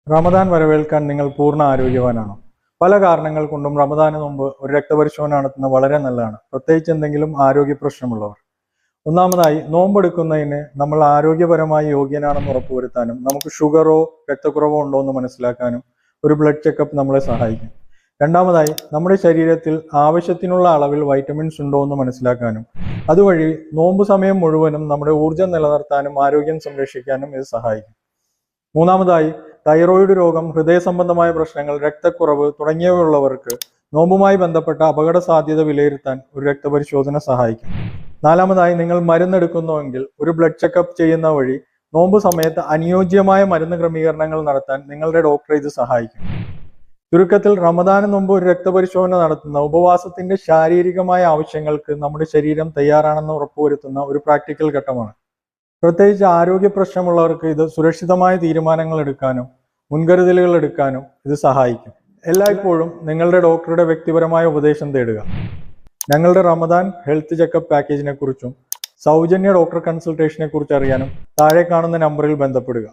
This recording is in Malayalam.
റമദാൻ വരവേൽക്കാൻ നിങ്ങൾ പൂർണ്ണ ആരോഗ്യവാനാണോ? പല കാരണങ്ങൾ കൊണ്ടും റമദാന് മുമ്പ് ഒരു രക്തപരിശോധന നടത്തുന്നത് വളരെ നല്ലതാണ്, പ്രത്യേകിച്ച് എന്തെങ്കിലും ആരോഗ്യ പ്രശ്നമുള്ളവർ. ഒന്നാമതായി, നോമ്പെടുക്കുന്നതിന് നമ്മൾ ആരോഗ്യപരമായി യോഗ്യനാണെന്ന് ഉറപ്പുവരുത്താനും നമുക്ക് ഷുഗറോ രക്തക്കുറവോ ഉണ്ടോ എന്ന് മനസ്സിലാക്കാനും ഒരു ബ്ലഡ് ചെക്കപ്പ് നമ്മളെ സഹായിക്കും. രണ്ടാമതായി, നമ്മുടെ ശരീരത്തിൽ ആവശ്യത്തിനുള്ള അളവിൽ വൈറ്റമിൻസ് ഉണ്ടോ എന്ന് മനസ്സിലാക്കാനും അതുവഴി നോമ്പ് സമയം മുഴുവനും നമ്മുടെ ഊർജ്ജം നിലനിർത്താനും ആരോഗ്യം സംരക്ഷിക്കാനും ഇത് സഹായിക്കും. മൂന്നാമതായി, തൈറോയിഡ് രോഗം, ഹൃദയ സംബന്ധമായ പ്രശ്നങ്ങൾ, രക്തക്കുറവ് തുടങ്ങിയവയുള്ളവർക്ക് നോമ്പുമായി ബന്ധപ്പെട്ട അപകട സാധ്യത വിലയിരുത്താൻ ഒരു രക്തപരിശോധന സഹായിക്കും. നാലാമതായി, നിങ്ങൾ മരുന്നെടുക്കുന്നുവെങ്കിൽ ഒരു ബ്ലഡ് ചെക്കപ്പ് ചെയ്യുന്ന വഴി നോമ്പ് സമയത്ത് അനുയോജ്യമായ മരുന്ന് ക്രമീകരണങ്ങൾ നടത്താൻ നിങ്ങളുടെ ഡോക്ടറെ ഇത് സഹായിക്കും. ചുരുക്കത്തിൽ, റമദാന് മുമ്പ് ഒരു രക്തപരിശോധന നടത്തുന്ന ഉപവാസത്തിന്റെ ശാരീരികമായ ആവശ്യങ്ങൾക്ക് നമ്മുടെ ശരീരം തയ്യാറാണെന്ന് ഉറപ്പുവരുത്തുന്ന ഒരു പ്രാക്ടിക്കൽ ഘട്ടമാണ്. പ്രത്യേകിച്ച് ആരോഗ്യ പ്രശ്നമുള്ളവർക്ക് ഇത് സുരക്ഷിതമായ തീരുമാനങ്ങൾ എടുക്കാനും മുൻകരുതലുകൾ എടുക്കാനും ഇത് സഹായിക്കും. എല്ലായ്പ്പോഴും നിങ്ങളുടെ ഡോക്ടറുടെ വ്യക്തിപരമായ ഉപദേശം തേടുക. ഞങ്ങളുടെ റമദാൻ ഹെൽത്ത് ചെക്കപ്പ് പാക്കേജിനെ കുറിച്ചും സൗജന്യ ഡോക്ടർ കൺസൾട്ടേഷനെ കുറിച്ച് അറിയാനും താഴെ കാണുന്ന നമ്പറിൽ ബന്ധപ്പെടുക.